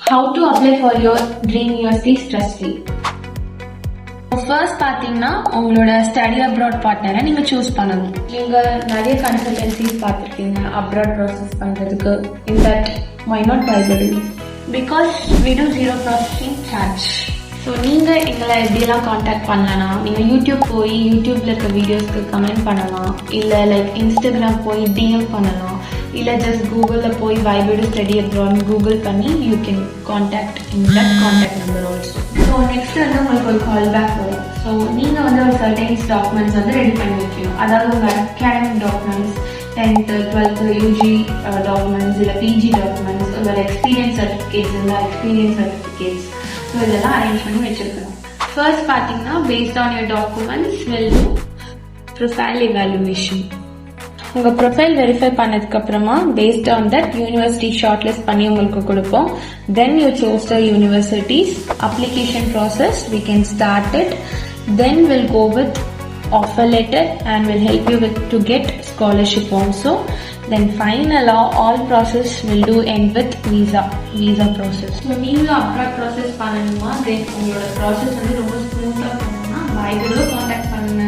How to apply for your dream university stress free. First பார்த்தீங்கன்னா உங்களோட study abroad பார்ட்னரை நீங்கள் choose பண்ணணும். நீங்கள் நிறைய கன்சல்டன்சிஸ் பார்த்துருக்கீங்க அப்ராட் ப்ராசஸ் பண்ணுறதுக்கு. In that why not Vibedu? Because we do zero processing charge. So நீங்கள் எங்களை எப்படியெல்லாம் காண்டாக்ட் பண்ணலாம், நீங்கள் யூடியூப் போய் யூடியூப்ல இருக்க வீடியோஸ்க்கு கமெண்ட் பண்ணலாம், இல்லை லைக் இன்ஸ்டாகிராம் போய் டிஎம் பண்ணலாம், இல்லை ஜஸ்ட் கூகுளில் போய் Vibedu ஸ்டடி அப்ராட் கூகுள் பண்ணி you can contact in that contact number also. So next வந்து உங்களுக்கு ஒரு கால் பேக் வரும். ஸோ நீங்கள் வந்து ஒரு சர்டைன்ஸ் டாக்குமெண்ட்ஸ் வந்து ரெடி பண்ணி வைக்கணும். அதாவது உங்கள் academic documents, 10th 12th UG documents, இல்லை பிஜி டாக்குமெண்ட்ஸ், உங்களோட எக்ஸ்பீரியன்ஸ் சர்டிஃபிகேட்ஸ் இருந்தால் எக்ஸ்பீரியன்ஸ் சர்டிஃபிகேட்ஸ், ஸோ இதெல்லாம் அரேஞ்ச் பண்ணி வச்சுருக்கணும். ஃபர்ஸ்ட் பார்த்தீங்கன்னா based on your documents will do profile evaluation. உங்கள் ப்ரொஃபைல் வெரிஃபை பண்ணதுக்கப்புறமா based on that university short list பண்ணி உங்களுக்கு கொடுப்போம். Then you choose the universities. Application process we can start it. Then we'll go with offer letter and will help you with to get scholarship also. Then final all process will do end with visa process. So நீங்க abroad process பண்ணணுமா, தென் உங்களோட process வந்து ரொம்ப ஸ்மூத்தாக பண்ணணும்னா Vibedu contact பண்ணுங்க.